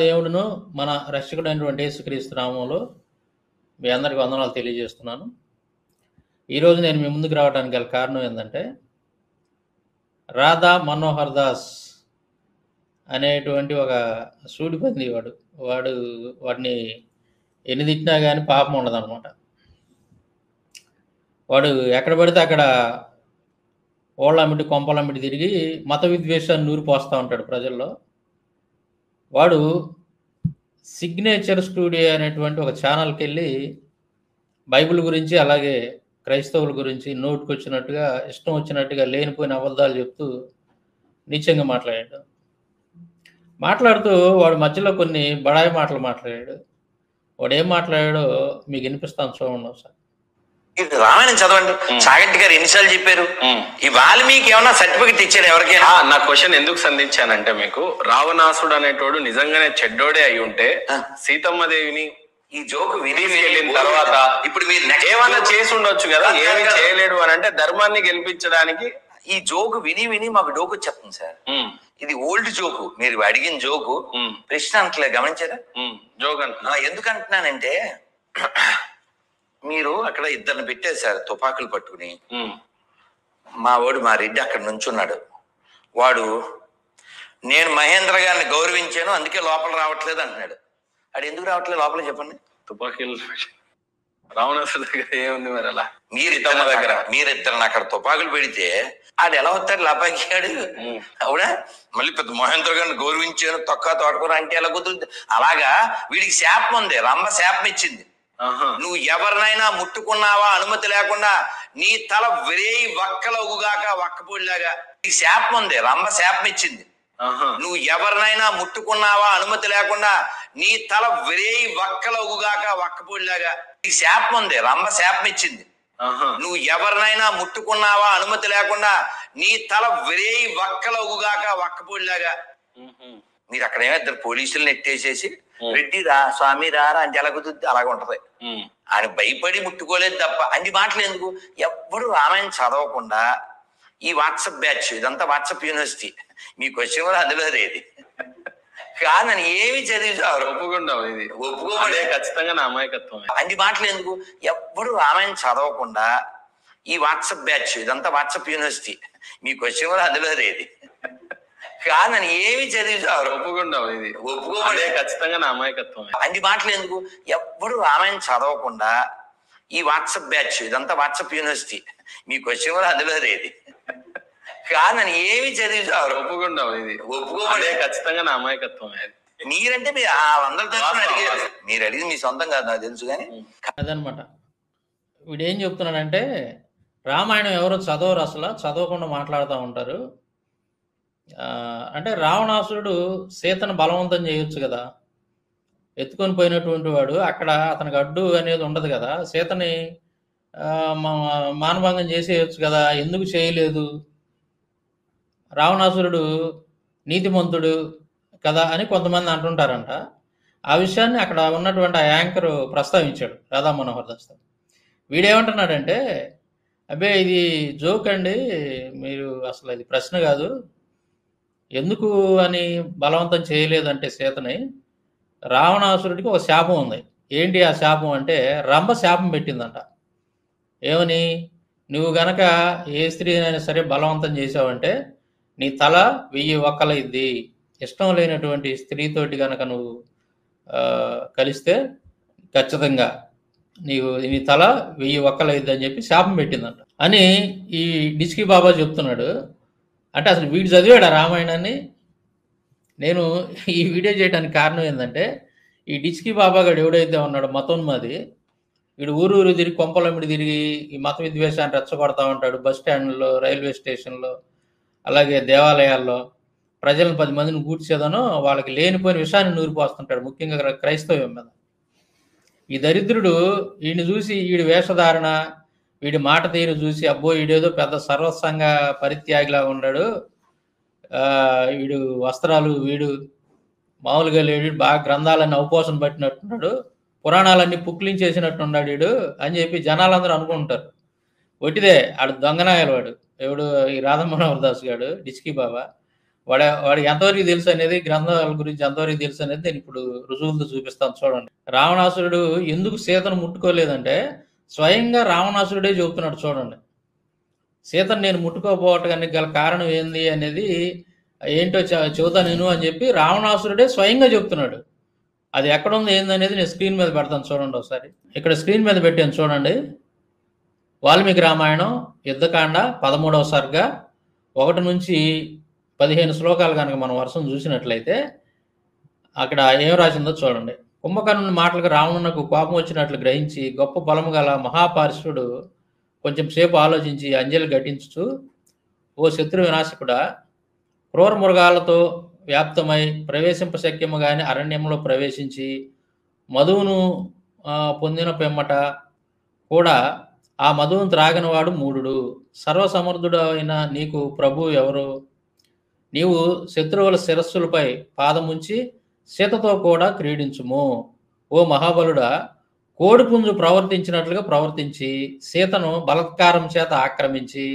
దేవుడును మన రక్షకుడైనటువంటి యేసుక్రీస్తు నామములో మీ అందరికి వందనాలు తెలియజేస్తున్నాను. ఈరోజు నేను మీ ముందుకు రావడానికి గల కారణం ఏంటంటే, రాధా మనోహర్ దాస్ అనేటువంటి ఒక సూడిపంది వాడిని ఎన్ని తిట్టినా కానీ పాపం ఉండదన్నమాట. వాడు ఎక్కడ పడితే అక్కడ ఓళ్ళమ్మిటి కొంపలమ్మిటి తిరిగి మత విద్వేషాన్ని నూరిపోస్తూ ఉంటాడు ప్రజల్లో. వాడు సిగ్నేచర్ స్టూడియో అనేటువంటి ఒక ఛానల్కి వెళ్ళి బైబిల్ గురించి అలాగే క్రైస్తవుల గురించి నోటుకొచ్చినట్టుగా ఇష్టం వచ్చినట్టుగా లేనిపోయిన అబద్ధాలు చెప్తూ నీచంగా మాట్లాడుతూ వాడు మధ్యలో కొన్ని బడాయి మాటలు మాట్లాడాడు. వాడు ఏం మాట్లాడాడో మీకు వినిపిస్తాను, చూడండి ఒకసారి. రామాయణం చదవండి. చాగంటి గారు ఎన్నిసార్లు చెప్పారు? ఈ వాల్మీకి ఏమన్నా సర్టిఫికెట్ ఇచ్చాడు ఎవరికైనా? నా క్వశ్చన్ ఎందుకు సంధించానంటే, మీకు రావణాసుడు అనేటోడు నిజంగానే చెడ్డోడే అయి ఉంటే సీతమ్మ దేవిని ఈ జోకు వెళ్ళిన తర్వాత ఇప్పుడు మీరు ఏమన్నా చేసి ఉండొచ్చు కదా, ఏమి చేయలేడు అని అంటే ధర్మాన్ని గెలిపించడానికి. ఈ జోకు విని మాకు డోకు చెప్తుంది సార్. ఇది ఓల్డ్ జోకు, మీరు అడిగిన జోకు. ప్రశ్న అంటలే, గమనించారా? జోక్ అంటున్నా. ఎందుకంటున్నానంటే, మీరు అక్కడ ఇద్దరిని పెట్టేశారు తుపాకులు పట్టుకుని. మా రెడ్డి అక్కడ నుంచున్నాడు. వాడు నేను మహేంద్ర గారిని గౌరవించాను అందుకే లోపల రావట్లేదు అంటున్నాడు. అది ఎందుకు రావట్లేదు లోపల చెప్పండి? తుపాకీలు రావణాసుడు దగ్గర ఏముంది మరి? అలా మీరిద్దరు అక్కడ తుపాకులు పెడితే ఆడు ఎలా వస్తాడు? లాపాకియాడు అవునా? మళ్ళీ పెద్ద మహేంద్ర గారిని గౌరవించాను తొక్క తోటకూర అంటే ఎలా కుదురుతుంది? అలాగా వీడికి శాపం ఉంది, రంభ శాపం ఇచ్చింది. నువ్వు ఎవరినైనా ముట్టుకున్నావా అనుమతి లేకుండా నీ తల విరేయి వక్కలవుగాక వక్కపూడిలాగా. నీకు శాపం ఉంది, రంభ శాపం ఇచ్చింది. నువ్వు ఎవరినైనా ముట్టుకున్నావా అనుమతి లేకుండా నీ తల విరేయి వక్కలవుగాక వక్కపూడిలాగా. నీకు శాపం ఉంది, రంభ శాపం ఇచ్చింది. నువ్వు ఎవరినైనా ముట్టుకున్నావా అనుమతి లేకుండా నీ తల విరేయి వక్కలవుగాక వక్కపూడిలాగా. మీరు అక్కడ ఏమో ఇద్దరు పోలీసులు నెట్టేసేసి రెడ్డి రా స్వామి రారా అంటే ఎలా కుదురుద్ది? అలాగ ఉంటది. ఆయన భయపడి ముట్టుకోలేదు తప్ప అన్ని మాటలు ఎందుకు? ఎవ్వడు రామాయణం చదవకుండా ఈ వాట్సాప్ బ్యాచ్, ఇదంతా వాట్సాప్ యూనివర్సిటీ, మీ క్వశ్చన్ కూడా అందులో రేది కాదని ఏమి చదివిచారు? ఒప్పుకుంటావు, ఇది ఒప్పుకోబడే ఖచ్చితంగా నా అమాయకత్వం. అన్ని మాటలు ఎందుకు? ఎవ్వడు రామాయణం చదవకుండా ఈ వాట్సాప్ బ్యాచ్, ఇదంతా వాట్సాప్ యూనివర్సిటీ, మీ క్వశ్చన్ కూడా అందులో రేది కాదని ఏమి చదివిచారు? ఒప్పుకుంటావు, ఇది ఒప్పుకోబడే ఖచ్చితంగా నా అమాయకత్వం. అన్ని మాటలు ఎందుకు? ఎవ్వడు రామాయణం చదవకుండా ఈ వాట్సాప్ బ్యాచ్, ఇదంతా వాట్సాప్ యూనివర్సిటీ, మీ క్వశ్చన్ కూడా అందులో రేది కాదని ఏమి చదివిచారు? ఒప్పుకుంటావు, ఇది ఒప్పుకోబడే ఖచ్చితంగా నా అమాయకత్వం. మీరంటే మీరు అందరితో అడిగారు, మీరు అడిగింది మీ సొంతం కాదు నాకు తెలుసు. కానీ అదనమాట. వీడు ఏం చెప్తున్నాడంటే, రామాయణం ఎవరు చదవరు, అసలు చదవకుండా మాట్లాడుతూ ఉంటారు. అంటే రావణాసురుడు సీతను బలవంతం చేయొచ్చు కదా, ఎత్తుకొని పోయినటువంటి వాడు, అక్కడ అతనికి అడ్డు అనేది ఉండదు కదా, సీతని మానభంగం చేసేయచ్చు కదా, ఎందుకు చేయలేదు? రావణాసురుడు నీతిమంతుడు కదా అని కొంతమంది అంటుంటారంట. ఆ విషయాన్ని అక్కడ ఉన్నటువంటి ఆ యాంకర్ ప్రస్తావించాడు, రాధా మనోహర్ దాస్. వీడేమంటున్నాడంటే, అబ్బే ఇది జోక్ అండి, మీరు అసలు ఇది ప్రశ్న కాదు, ఎందుకు అని బలవంతం చేయలేదంటే సీతని, రావణాసురుడికి ఒక శాపం ఉంది. ఏంటి ఆ శాపం అంటే, రంభ శాపం పెట్టిందంట. ఏమని? నువ్వు గనక ఏ స్త్రీనైనా సరే బలవంతం చేసావంటే నీ తల 1000 వక్కలైద్ది, ఇష్టం లేనటువంటి స్త్రీతోటి గనక నువ్వు కలిస్తే ఖచ్చితంగా నీ తల 1000 వక్కలైద్ది అని చెప్పి శాపం పెట్టిందంట అని ఈ డిస్కీ బాబా చెప్తున్నాడు. అంటే అసలు వీడు చదివాడు రామాయణాన్ని. నేను ఈ వీడియో చేయడానికి కారణం ఏంటంటే, ఈ డిస్కీ బాబా గారు ఎవడైతే ఉన్నాడో మతోన్మాది, వీడు ఊరు తిరిగి కొంపలమ్మిడి తిరిగి ఈ మత విద్వేషాన్ని రెచ్చగొడతా ఉంటాడు. బస్ స్టాండ్లో, రైల్వే స్టేషన్లో, అలాగే దేవాలయాల్లో ప్రజలను 10 మందిని కూర్చేదనో వాళ్ళకి లేనిపోయిన విషయాన్ని నూరిపోస్తుంటాడు, ముఖ్యంగా క్రైస్తవ్యం మీద. ఈ దరిద్రుడు వీడిని చూసి, వీడి వేషధారణ, వీడి మాట తీరు చూసి, అబ్బో వీడేదో పెద్ద సర్వసంగ పరిత్యాగిలాగా ఉన్నాడు, వీడు వస్త్రాలు వీడు మామూలుగా లేడు, బాగా గ్రంథాలన్నీ అవపోసన పట్టినట్టున్నాడు, పురాణాలన్నీ పుక్లించేసినట్టున్నాడు వీడు అని చెప్పి జనాలందరూ అనుకుంటారు. ఒట్టిదే, ఆడు దొంగనాయాలు వాడు. ఎవడు? ఈ రాధా మనోహర్ దాస్ గాడు, డిస్కీ బాబా. వాడికి ఎంతవరకు తెలుసు అనేది, గ్రంథాల గురించి ఎంతవరకు తెలుసు అనేది నేను ఇప్పుడు రుజువులతో చూపిస్తాను చూడండి. రావణాసురుడు ఎందుకు సీతను ముట్టుకోలేదంటే స్వయంగా రావణాసురుడే చెబుతున్నాడు చూడండి. సీతను నేను ముట్టుకోపోవటానికి గల కారణం ఏంది అనేది ఏంటో చెబుతా నేను అని చెప్పి రావణాసురుడే స్వయంగా చెప్తున్నాడు. అది ఎక్కడుంది ఏందనేది నేను స్క్రీన్ మీద పెడతాను చూడండి ఒకసారి. ఇక్కడ స్క్రీన్ మీద పెట్టాను చూడండి. వాల్మీకి రామాయణం యుద్ధకాండ 13వ సర్గ 1 నుంచి 15 శ్లోకాలు కనుక మనం వర్షం చూసినట్లయితే అక్కడ ఏం రాసిందో చూడండి. కుంభకర్ణుని మాటలకు రావణునకు కోపం వచ్చినట్లు గ్రహించి గొప్ప బలము గల మహాపార్శ్వుడు కొంచెం సేపు ఆలోచించి అంజలి ఘటించుచు, ఓ శత్రు వినాశకుడా, క్రూర మృగాలతో వ్యాప్తమై ప్రవేశింపశక్యము గాని అరణ్యంలో ప్రవేశించి మధువును పొందిన పిమ్మట కూడా ఆ మధువును త్రాగినవాడు మూఢుడు. సర్వసమర్థుడు అయిన నీకు ప్రభు ఎవరు? నీవు శత్రువుల శిరస్సులపై పాదముంచి సీతతో కూడా క్రీడించుము. ఓ మహాబలుడా, కోడిపుంజు ప్రవర్తించినట్లుగా ప్రవర్తించి సీతను బలత్కారం చేత ఆక్రమించి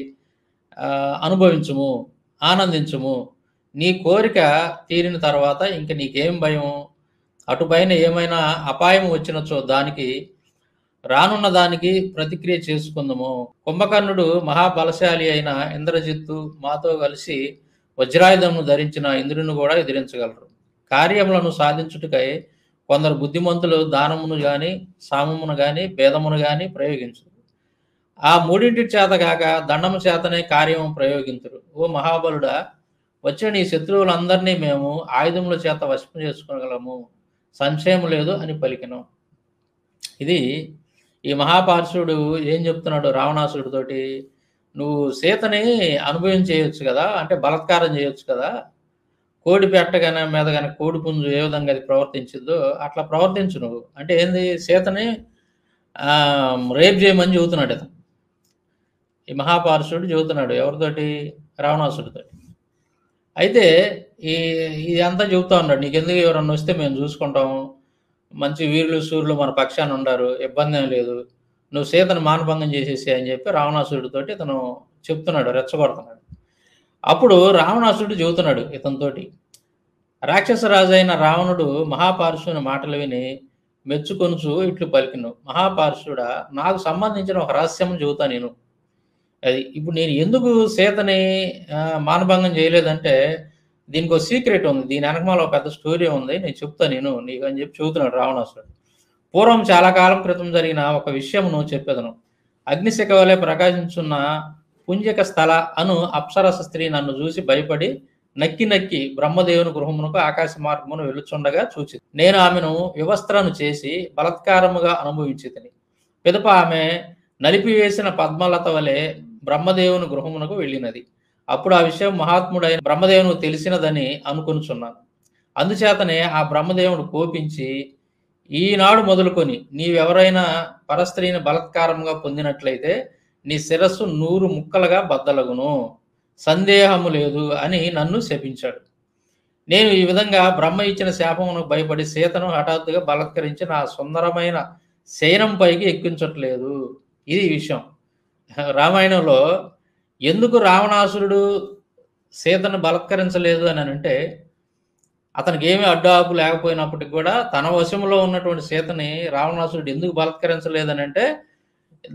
అనుభవించుము, ఆనందించుము. నీ కోరిక తీరిన తర్వాత ఇంక నీకేం భయం? అటుపైన ఏమైనా అపాయం వచ్చినచో దానికి రానున్న దానికి ప్రతిక్రియ చేసుకుందాము. కుంభకర్ణుడు మహాబలశాలి అయిన ఇంద్రజిత్తు మాతో కలిసి వజ్రాయుధమును ధరించిన ఇంద్రుని కూడా ఎదిరించగలరు. కార్యములను సాధించుటకై కొందరు బుద్ధిమంతులు దానమును గాని సామమును గాని భేదమును గాని ప్రయోగించు. ఆ మూడింటి చేత కాక దండము చేతనే కార్యము ప్రయోగించరు. ఓ మహాబలుడా, వచ్చిన నీ శత్రువులందరినీ మేము ఆయుధముల చేత వశం చేసుకోగలము, సంశయం లేదు అని పలికినాం. ఇది ఈ మహాపార్శ్వుడు ఏం చెప్తున్నాడు రావణాసుడితోటి? నువ్వు సీతని అనుభవించేయచ్చు కదా, అంటే బలత్కారం చేయొచ్చు కదా. కోడి పెట్టగానే మీద కానీ కోడి పుంజు ఏ విధంగా అది ప్రవర్తించిందో అట్లా ప్రవర్తించు నువ్వు. అంటే ఏంది? సీతని రేప్ చేయమని చెబుతున్నాడు అతను. ఈ మహాపార్శ్వుడు చెబుతున్నాడు ఎవరితోటి? రావణాసుడితోటి. అయితే ఇదంతా చెబుతా ఉన్నాడు. నీకెందుకు ఎవరన్నా వస్తే మేము చూసుకుంటాము, మంచి వీరులు సూర్యులు మన పక్షాన ఉండారు, ఇబ్బంది ఏం లేదు, నువ్వు సీతను మానభంగం చేసేసి అని చెప్పి రావణాసుడితోటి ఇతను చెప్తున్నాడు, రెచ్చగొడుతున్నాడు. అప్పుడు రావణాసుడు చెబుతున్నాడు ఇతనితోటి, రాక్షసరాజు అయిన రావణుడు మహాపార్శ్వుని మాటలు విని మెచ్చుకొనుచు ఇట్లు పలికిను, మహాపార్శ్వుడా, నాకు సంబంధించిన ఒక రహస్యం చెబుతా నేను. అది ఇప్పుడు నేను ఎందుకు సీతని మానభంగం చేయలేదంటే దీనికి ఒక సీక్రెట్ ఉంది, దీని వెనకమాల ఒక పెద్ద స్టోరీ ఉంది, నేను చెప్తా నేను నీకు అని చెప్పి చెబుతున్నాడు రావణాసుడు. పూర్వం చాలా కాలం క్రితం జరిగిన ఒక విషయమును చెప్పేదను. అగ్నిశిఖ వలె ప్రకాశించున్న పుంజక స్థల అను అప్సరస స్త్రీ నన్ను చూసి భయపడి నక్కి నక్కి బ్రహ్మదేవుని గృహమునకు ఆకాశ మార్గమును వెలుచుండగా చూచి నేను ఆమెను వివస్త్రను చేసి బలత్కారముగా అనుభవించితిని. పిదప ఆమె నలిపివేసిన పద్మలత వలె బ్రహ్మదేవుని గృహమునకు వెళ్ళినది. అప్పుడు ఆ విషయం మహాత్ముడైన బ్రహ్మదేవునికి తెలిసినదని అనుకొనుచున్నాను. అందుచేతనే ఆ బ్రహ్మదేవుడు కోపించి, ఈనాడు మొదలుకొని నీవెవరైనా పరస్త్రీని బలత్కారంగా పొందినట్లయితే నీ శిరస్సు 100 ముక్కలుగా బద్దలగును, సందేహము లేదు అని నన్ను శపించాడు. నేను ఈ విధంగా బ్రహ్మ ఇచ్చిన శాపమునకు భయపడి సీతను హఠాత్తుగా బలత్కరించి నా సుందరమైన శయనం పైకి ఎక్కించట్లేదు. ఇది విషయం. రామాయణంలో ఎందుకు రావణాసురుడు సీతను బలత్కరించలేదు అని అంటే, అతనికి ఏమీ అడ్డు ఆపు లేకపోయినప్పటికి కూడా తన వశంలో ఉన్నటువంటి సీతని రావణాసురుడు ఎందుకు బలత్కరించలేదని అంటే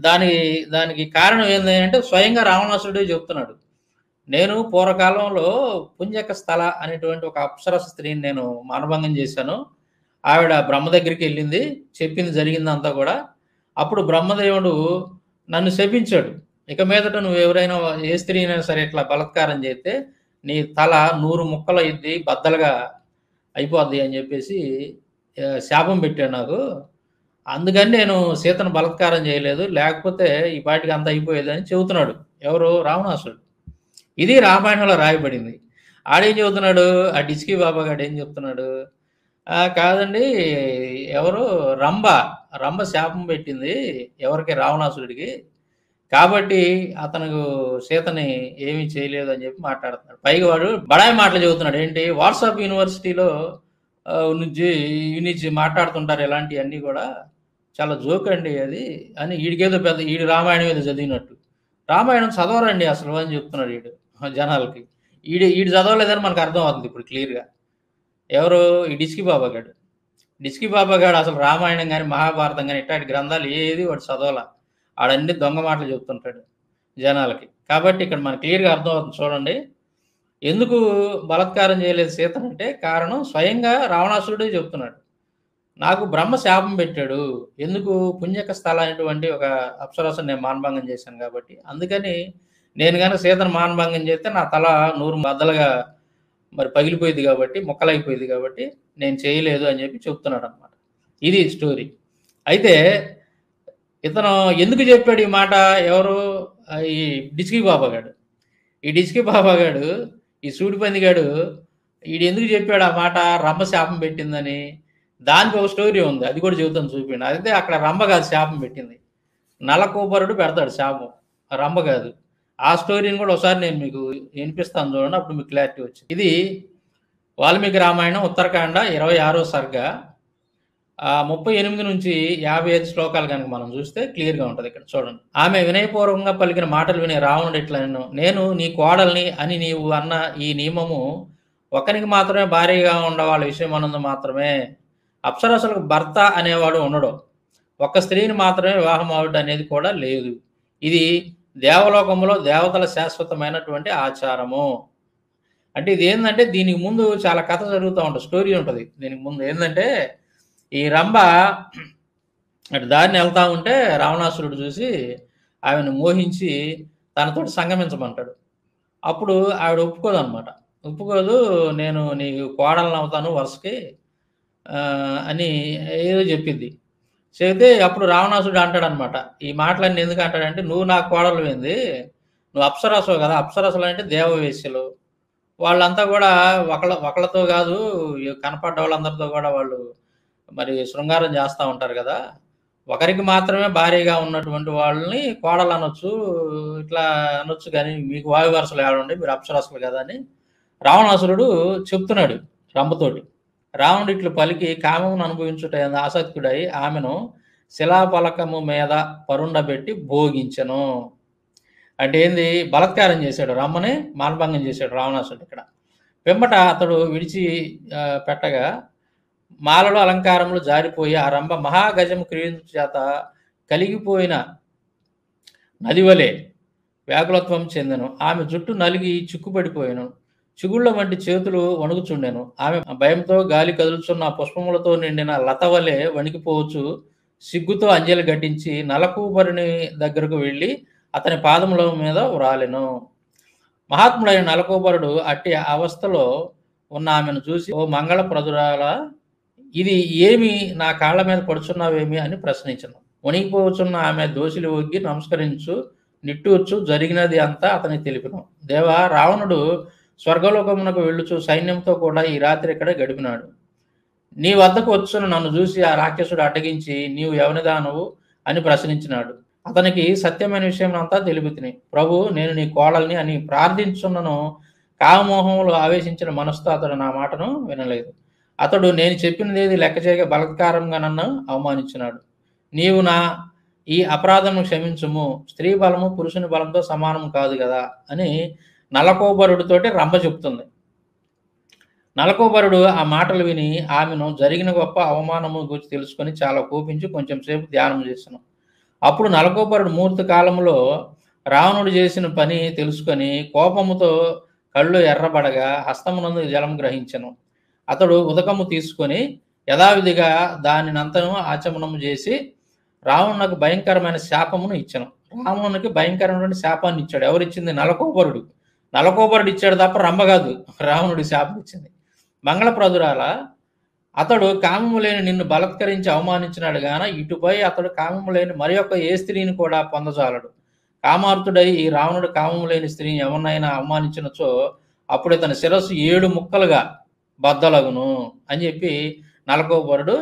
దానికి కారణం ఏంటంటే స్వయంగా రావణాసురుడే చెప్తున్నాడు. నేను పూర్వకాలంలో పుంజక స్థల అనేటువంటి ఒక అప్సరస స్త్రీని నేను మానభంగం చేశాను. ఆవిడ బ్రహ్మ దగ్గరికి వెళ్ళింది, చెప్పింది జరిగిందంతా కూడా. అప్పుడు బ్రహ్మదేవుడు నన్ను శపించాడు, ఇక మీదట నువ్వు ఎవరైనా ఏ స్త్రీ అయినా సరే ఇట్లా బలత్కారం చేస్తే నీ తల 100 ముక్కలు అయింది, బద్దలుగా అయిపోద్ది అని చెప్పేసి శాపం పెట్టాడు నాకు. అందుకని నేను సీతను బలత్కారం చేయలేదు, లేకపోతే ఈ పాటికి అంత అయిపోయేదని చెబుతున్నాడు ఎవరు? రావణాసుడు. ఇది రామాయణంలో రాయబడింది. ఆడేం చెబుతున్నాడు? ఆ డిస్కీ బాబా గారు ఏం చెప్తున్నాడు? కాదండి, ఎవరు రంభ శాపం పెట్టింది ఎవరికి? రావణాసురుడికి. కాబట్టి అతను సీతని ఏమీ చేయలేదు అని చెప్పి మాట్లాడుతున్నాడు. పైగా వాడు బడాయి మాటలు చెబుతున్నాడు. ఏంటి? వాట్సాప్ యూనివర్సిటీలో నుంచి మాట్లాడుతుంటారు ఇలాంటివన్నీ కూడా, చాలా జోక్ అండి అది అని. ఈడికేదో ఈడి రామాయణం ఏదో చదివినట్టు. రామాయణం చదవరండి అసలు అని చెప్తున్నాడు వీడు జనాలకి. ఈడు చదవలేదని మనకు అర్థం అవుతుంది ఇప్పుడు క్లియర్గా. ఎవరు? ఈ డిస్కి బాబా గాడు. డిస్కి బాబా గాడు అసలు రామాయణం కానీ మహాభారతం కానీ ఇట్లాంటి గ్రంథాలు ఏది వాడు చదవాల. ఆడన్ని దొంగ మాటలు చెప్తుంటాడు జనాలకి. కాబట్టి ఇక్కడ మనకు క్లియర్గా అర్థం అవుతుంది చూడండి. ఎందుకు బలాత్కారం చేయలేదు సీతనంటే కారణం స్వయంగా రావణాసురుడే చెప్తున్నాడు. నాకు బ్రహ్మ శాపం పెట్టాడు. ఎందుకు? పుణ్యక స్థల అనేటువంటి ఒక అప్సరసను నేను మానభంగం చేశాను కాబట్టి. అందుకని నేను కనుక సీతను మానభంగం చేస్తే నా తల 100 బద్దలుగా మరి పగిలిపోయింది కాబట్టి, ముక్కలైపోయింది కాబట్టి నేను చేయలేదు అని చెప్పి చెప్తున్నాడు అనమాట. ఇది స్టోరీ. అయితే ఇతను ఎందుకు చెప్పాడు ఈ మాట? ఎవరు? ఈ డిస్కి బాబా గాడు. ఈ డిస్కి బాబా గాడు, ఈ సూడిపంది గాడు, ఈడు ఎందుకు చెప్పాడు ఆ మాట? రంభ శాపం పెట్టిందని. దానికి ఒక స్టోరీ ఉంది, అది కూడా చెబుతాను చూపిండి. అయితే అక్కడ రంభ కాదు శాపం పెట్టింది, నలకూబరుడు పెడతాడు శాపం, రంభ కాదు. ఆ స్టోరీని కూడా ఒకసారి నేను మీకు వినిపిస్తాను చూడండి, అప్పుడు మీకు క్లారిటీ వచ్చింది. ఇది వాల్మీకి రామాయణం ఉత్తరకాండ 26వ సర్గ 38 నుంచి 55 శ్లోకాలు కనుక మనం చూస్తే క్లియర్గా ఉంటుంది. ఇక్కడ చూడండి. ఆమె వినయపూర్వకంగా పలికిన మాటలు విని రావణుడు ఇట్లా నేను నీ కోడల్ని అని నీవు అన్న ఈ నియమము ఒకరికి మాత్రమే భారీగా ఉండ వాళ్ళ విషయం అన్నది మాత్రమే. అప్సరసలకు భర్త అనేవాడు ఉండడు, ఒక్క స్త్రీని మాత్రమే వివాహం అవుడు అనేది కూడా లేదు. ఇది దేవలోకంలో దేవతల శాశ్వతమైనటువంటి ఆచారము. అంటే ఇది ఏంటంటే దీనికి ముందు చాలా కథ జరుగుతూ ఉంటుంది, స్టోరీ ఉంటుంది. దీనికి ముందు ఏంటంటే ఈ రంభ అటు దారిని వెళ్తా ఉంటే రావణాసురుడు చూసి ఆమెను మోహించి తనతోటి సంగమించమంటాడు. అప్పుడు ఆవిడ ఒప్పుకోదు అనమాట. ఒప్పుకోదు, నేను నీకు కోడలను అవుతాను వరుసకి అని ఏదో చెప్పింది. చెబితే అప్పుడు రావణాసురుడు అంటాడనమాట, ఈ మాటలన్నీ ఎందుకు అంటాడంటే, నువ్వు నా కోడలు ఏంది, నువ్వు అప్సరసవు కదా, అప్సరసలు అంటే దేవవేశ్యలు, వాళ్ళంతా కూడా ఒకళ్ళతో కాదు కనపడ్డ వాళ్ళందరితో కూడా వాళ్ళు మరి శృంగారం చేస్తూ ఉంటారు కదా, ఒకరికి మాత్రమే భారీగా ఉన్నటువంటి వాళ్ళని కోడలు అనొచ్చు, ఇట్లా అనొచ్చు, కానీ మీకు వాయు వరుసలు ఏడండి, మీరు అప్సరసలు కదా అని రావణాసురుడు చెప్తున్నాడు రంభతోటి. రావణుడు ఇట్లు పలికి కామమును అనుభవించుట ఆసక్తుడై ఆమెను శిలాపలకము మీద పరుండబెట్టి భోగించెను. అంటే ఏంది? బలాత్కారం చేశాడు, రమ్మని మానభంగం చేశాడు రావణాసురుడు. ఇక్కడ పిమ్మట అతడు విడిచి పెట్టగా మాలలో అలంకారములు జారిపోయి ఆ రంభ మహాగజము క్రీడించు చేత కలిగిపోయిన నదివలే వ్యాకులత్వం చెందెను. ఆమె జుట్టు నలిగి చిక్కుపడిపోయాను, చిగుళ్ళ వంటి చేతులు వణుకుచుండెను. ఆమె భయంతో గాలి కదులుచున్న పుష్పములతో నిండిన లత వలె వణికిపోవచ్చు. సిగ్గుతో అంజలి ఘటించి నలకూబరుని దగ్గరకు వెళ్ళి అతని పాదముల మీద వ్రాలెను. మహాత్ముడైన నలకూబరుడు అట్టి అవస్థలో ఉన్న ఆమెను చూసి, ఓ మంగళ ప్రదురాల, ఇది ఏమి నా కాళ్ళ మీద పడుచున్నావేమి అని ప్రశ్నించను. వణికిపోవచ్చున్న ఆమె దోషులు ఒగ్గి నమస్కరించు నిట్టూర్చు జరిగినది అంతా అతనికి తెలిపిను. దేవా, రావణుడు స్వర్గలోకమునకు వెళ్ళుచు సైన్యంతో కూడా ఈ రాత్రి ఇక్కడ గడిపినాడు. నీ వద్దకు వచ్చున నన్ను చూసి ఆ రాక్షసుడు అడ్డగించి, నీవు ఎవనిదానవు అని ప్రశ్నించినాడు. అతనికి సత్యమైన విషయం అంతా తెలిపితిని. ప్రభు, నేను నీ కోడల్ని అని ప్రార్థించున్నను. కామమోహములు ఆవేశించిన మనసుతో అతడు నా మాటను వినలేదు. అతడు నేను చెప్పినదేది లెక్క చేయక బలాత్కారంగా నన్ను అవమానించినాడు. నీవు నా ఈ అపరాధము క్షమించుము, స్త్రీ బలము పురుషుని బలంతో సమానం కాదు కదా అని నలకోబరుడితోటి రంభ చెప్తుంది. నలకోబరుడు ఆ మాటలు విని ఆమెను జరిగిన గొప్ప అవమానము గురించి తెలుసుకొని చాలా కోపించి కొంచెం సేపు ధ్యానం చేశాను. అప్పుడు నలకోబరుడు ముహూర్త కాలంలో రావణుడు చేసిన పని తెలుసుకొని కోపముతో కళ్ళు ఎర్రబడగా హస్తమునందు జలం గ్రహించెను. అతడు ఉదకము తీసుకొని యథావిధిగా దానినంతను ఆచమనము చేసి రావణునకు భయంకరమైన శాపమును ఇచ్చాను. రావణునికి భయంకరమైన శాపాన్ని ఇచ్చాడు. ఎవరిచ్చింది? నలకోబరుడు. నలకోబరుడు ఇచ్చాడు తప్ప రంభ కాదు రావణుడి శాపం ఇచ్చింది. మంగళప్రదురాల, అతడు కామము లేని నిన్ను బలత్కరించి అవమానించినాడు గాన ఇటుపై అతడు కామము లేని మరి ఏ స్త్రీని కూడా పొందజాలడు. కామార్తుడై ఈ రావణుడు కామము లేని స్త్రీని ఎవరినైనా అవమానించినచో అప్పుడు ఇతని శిరస్సు 7 ముక్కలుగా బద్దలగును అని చెప్పి నలకోబరుడు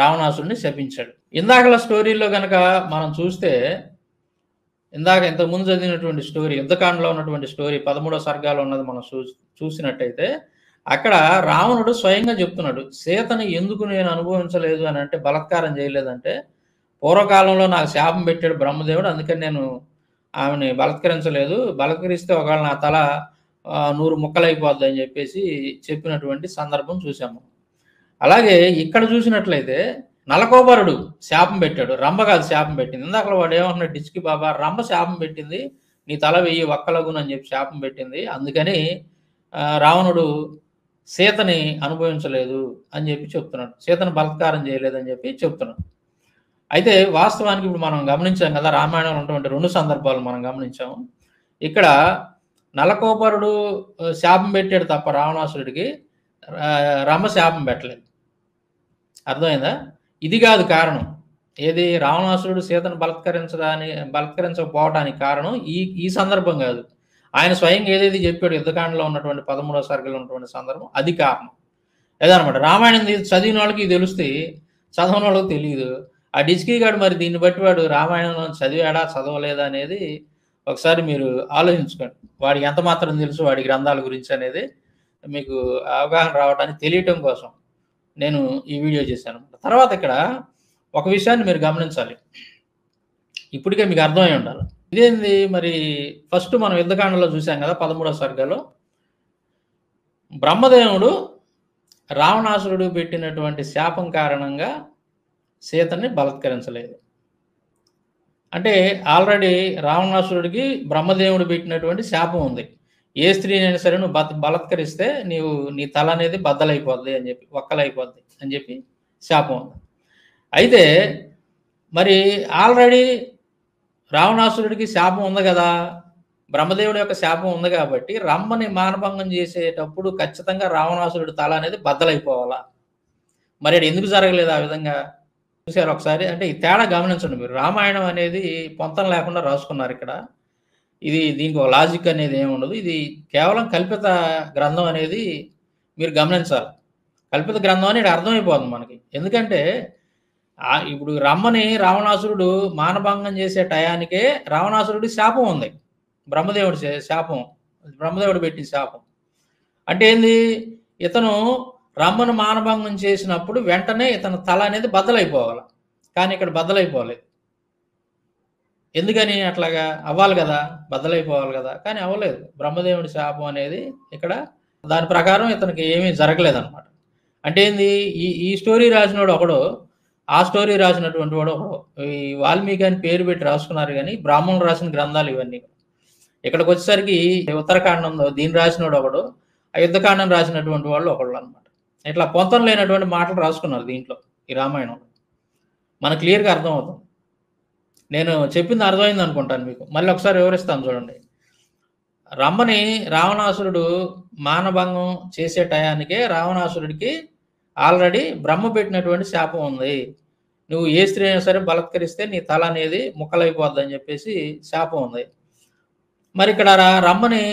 రావణాసుడిని శపించాడు. ఇందాకల స్టోరీలో కనుక మనం చూస్తే, ఇంతకు ముందు చదివినటువంటి స్టోరీ, యుద్ధకాండలో ఉన్నటువంటి స్టోరీ 13వ సర్గాలో ఉన్నది మనం చూసినట్టయితే అక్కడ రావణుడు స్వయంగా చెప్తున్నాడు, సీతని ఎందుకు నేను అనుభవించలేదు అని అంటే, బలాత్కారం చేయలేదంటే, పూర్వకాలంలో నాకు శాపం పెట్టాడు బ్రహ్మదేవుడు, అందుకని నేను ఆమెని బలాత్కరించలేదు. బలాత్కరిస్తే ఒకవేళ నా తల నూరు ముక్కలైపోద్ది అని చెప్పేసి చెప్పినటువంటి సందర్భం చూసాము. అలాగే ఇక్కడ చూసినట్లయితే నలకోబరుడు శాపం పెట్టాడు, రంభ కాదు శాపం పెట్టింది. ఇందాక వాడు ఏమంటున్నాడు డిచ్కి బాబా, రంభ శాపం పెట్టింది, నీ తల 1000 వక్కలగును అని చెప్పి శాపం పెట్టింది, అందుకని రావణుడు సీతని అనుభవించలేదు అని చెప్పి చెప్తున్నాడు, సీతను బలాత్కారం చేయలేదని చెప్పి చెప్తున్నాడు. అయితే వాస్తవానికి ఇప్పుడు మనం గమనించాం కదా, రామాయణంలో ఉన్నటువంటి 2 సందర్భాలు మనం గమనించాము. ఇక్కడ నలకోబరుడు శాపం పెట్టాడు తప్ప రావణాసురుడికి రంభ శాపం పెట్టలేదు. అర్థమైందా? ఇది కాదు కారణం. ఏది? రావణాసురుడు సీతను బలాత్కరించకపోవడానికి కారణం ఈ సందర్భం కాదు. ఆయన స్వయంగా ఏదైతే చెప్పాడు యుద్ధకాండలో ఉన్నటువంటి 13వ సర్గలో ఉన్నటువంటి సందర్భం, అది కారణం. ఏదనమాట రామాయణం చదివిన వాళ్ళకి తెలుస్తే చదవని వాళ్ళకి తెలియదు. ఆ డిస్కీ గాడు మరి దీన్ని బట్టి వాడు రామాయణం చదివాడా చదవలేదా అనేది ఒకసారి మీరు ఆలోచించుకోండి. వాడికి ఎంత మాత్రం తెలుసు వాడి గ్రంథాల గురించి అనేది మీకు అవగాహన రావడానికి తెలియటం కోసం నేను ఈ వీడియో చేశాను. తర్వాత ఇక్కడ ఒక విషయాన్ని మీరు గమనించాలి, ఇప్పటికే మీకు అర్థమై ఉండాలి. ఇదేంది మరి, ఫస్ట్ మనం యుద్ధకాండలో చూసాం కదా 13వ సర్గలో బ్రహ్మదేవుడు రావణాసురుడు పెట్టినటువంటి శాపం కారణంగా సీతని బలాత్కరించలేదు. అంటే ఆల్రెడీ రావణాసురుడికి బ్రహ్మదేవుడు పెట్టినటువంటి శాపం ఉంది, ఏ స్త్రీనైనా సరే నువ్వు బలాత్కరిస్తే నీ తల అనేది బద్దలైపోద్ది అని చెప్పి, ఒక్కలైపోద్ది అని చెప్పి శాపం ఉంది. అయితే మరి ఆల్రెడీ రావణాసురుడికి శాపం ఉంది కదా, బ్రహ్మదేవుడి యొక్క శాపం ఉంది కాబట్టి రమ్మని మానభంగం చేసేటప్పుడు ఖచ్చితంగా రావణాసురుడి తల అనేది బద్దలైపోవాలా? మరి అది ఎందుకు జరగలేదు ఆ విధంగా? చూసారు ఒకసారి? అంటే ఈ తేడా గమనించండి మీరు. రామాయణం అనేది పొంతం లేకుండా రాసుకున్నారు ఇక్కడ. దీనికి ఒక లాజిక్ అనేది ఏమి ఉండదు. ఇది కేవలం కల్పిత గ్రంథం అనేది మీరు గమనించాలి. కల్పిత గ్రంథం అనేది అర్థమైపోతుంది మనకి. ఎందుకంటే ఇప్పుడు రమ్మని రావణాసురుడు మానభంగం చేసే టయానికే రావణాసురుడి శాపం ఉంది, బ్రహ్మదేవుడి శాపం, బ్రహ్మదేవుడు పెట్టిన శాపం. అంటే ఏంది? ఇతను రమ్మను మానభంగం చేసినప్పుడు వెంటనే ఇతని తల అనేది బద్దలైపోవాలి, కానీ ఇక్కడ బద్దలైపోలేదు. ఎందుకని? అట్లాగా అవ్వాలి కదా, బద్దలైపోవాలి కదా, కానీ అవ్వలేదు. బ్రహ్మదేవుడి శాపం అనేది ఇక్కడ దాని ప్రకారం ఇతనికి ఏమీ జరగలేదన్నమాట. అంటే ఏంది? ఈ స్టోరీ రాసినోడు ఒకడు, ఆ స్టోరీ రాసినటువంటి వాడు ఒకడు. ఈ వాల్మీకి అని పేరు పెట్టి రాసుకున్నారు, కానీ బ్రాహ్మణులు రాసిన గ్రంథాలు ఇవన్నీ. ఇక్కడికి వచ్చేసరికి ఉత్తరకాండంలో దీన్ని రాసినోడు ఒకడు, ఆ యుద్ధకాండం రాసినటువంటి వాళ్ళు ఒకళ్ళు అనమాట. ఇట్లా పొంతం లేనటువంటి మాటలు రాసుకున్నారు దీంట్లో, ఈ రామాయణంలో. మనకు క్లియర్గా అర్థమవుతుంది. నేను చెప్పింది అర్థమైంది అనుకుంటాను మీకు. మళ్ళీ ఒకసారి వివరిస్తాను చూడండి. రమ్మని రావణాసురుడు మానభంగం చేసే టయానికే రావణాసురుడికి ఆల్రెడీ బ్రహ్మ పెట్టినటువంటి శాపం ఉంది, నువ్వు ఏ స్త్రీ అయినా సరే బలాత్కరిస్తే నీ తల అనేది ముక్కలైపోద్ది అని చెప్పేసి శాపం ఉంది. మరి ఇక్కడ రమ్మని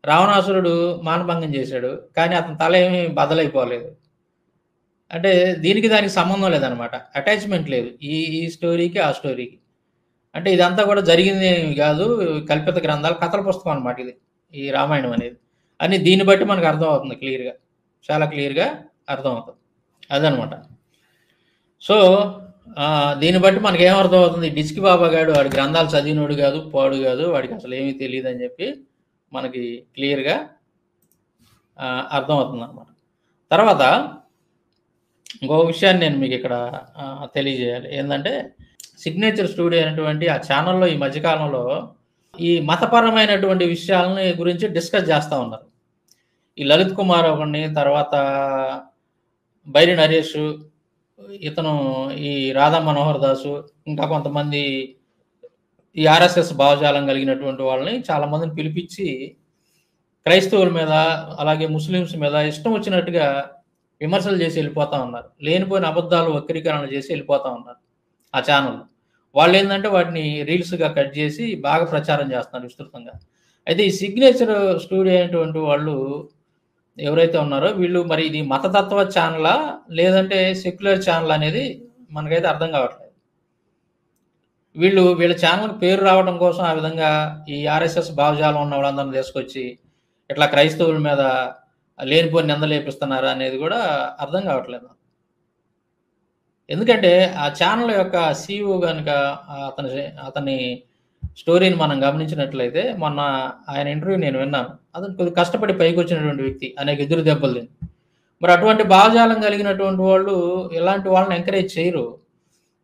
రావణాసురుడు మానభంగం చేశాడు, కానీ అతని తల ఏమీ బద్దలైపోలేదు. అంటే దీనికి దానికి సంబంధం లేదనమాట, అటాచ్మెంట్ లేదు ఈ స్టోరీకి ఆ స్టోరీకి. అంటే ఇదంతా కూడా జరిగింది కాదు, కల్పిత గ్రంథాలు, కథల పుస్తకం అనమాట ఇది, ఈ రామాయణం అనేది అని దీన్ని బట్టి మనకు అర్థమవుతుంది క్లియర్గా, చాలా క్లియర్గా అర్థమవుతుంది. అదనమాట. సో దీన్ని బట్టి మనకి ఏమర్థం అవుతుంది? డిచ్కి బాబా గాడు వాడి గ్రంథాలు చదివినోడు కాదు, పాడు కాదు, వాడికి అసలు ఏమీ తెలియదు అని చెప్పి మనకి క్లియర్గా అర్థమవుతుంది అనమాట. తర్వాత ఇంకో విషయాన్ని నేను మీకు ఇక్కడ తెలియజేయాలి. ఏంటంటే సిగ్నేచర్ స్టూడియో అనేటువంటి ఆ ఛానల్లో ఈ మధ్యకాలంలో ఈ మతపరమైనటువంటి విషయాలని గురించి డిస్కస్ చేస్తూ ఉన్నారు. ఈ లలిత్ కుమార్ ఒకడిని, తర్వాత బైరి నరేష్, ఇతను ఈ రాధా మనోహర్ దాసు, ఇంకా కొంతమంది ఈ ఆర్ఎస్ఎస్ భావజాలం కలిగినటువంటి వాళ్ళని చాలామందిని పిలిపించి క్రైస్తవుల మీద అలాగే ముస్లిమ్స్ మీద ఇష్టం వచ్చినట్టుగా విమర్శలు చేసి వెళ్ళిపోతూ ఉన్నారు. లేనిపోయిన అబద్ధాలు వక్రీకరణ చేసి వెళ్ళిపోతూ ఉన్నారు ఆ ఛానల్లో. వాళ్ళు ఏంటంటే వాటిని రీల్స్గా కట్ చేసి బాగా ప్రచారం చేస్తున్నారు విస్తృతంగా. అయితే ఈ సిగ్నేచర్ స్టూడియో అనేటువంటి వాళ్ళు ఎవరైతే ఉన్నారో వీళ్ళు మరి ఇది మతతత్వ ఛానలా లేదంటే సెక్యులర్ ఛానల్ అనేది మనకైతే అర్థం కావట్లేదు. వీళ్ళ ఛానల్కి పేరు రావడం కోసం ఆ విధంగా ఈ ఆర్ఎస్ఎస్ భావజాలం ఉన్న వాళ్ళందరినీ తీసుకొచ్చి ఇట్లా క్రైస్తవుల మీద లేనిపోని నిందలేపిస్తున్నారు అనేది కూడా అర్థం కావట్లేదు. ఎందుకంటే ఆ ఛానల్ యొక్క CEO కనుక అతని స్టోరీని మనం గమనించినట్లయితే మొన్న ఆయన ఇంటర్వ్యూ నేను విన్నాను. అతను కొద్దిగా కష్టపడి పైకి వచ్చినటువంటి వ్యక్తి, అనేక ఎదురు దెబ్బలు తిని. మరి అటువంటి భావజాలం కలిగినటువంటి వాళ్ళు ఇలాంటి వాళ్ళని ఎంకరేజ్ చేయరు.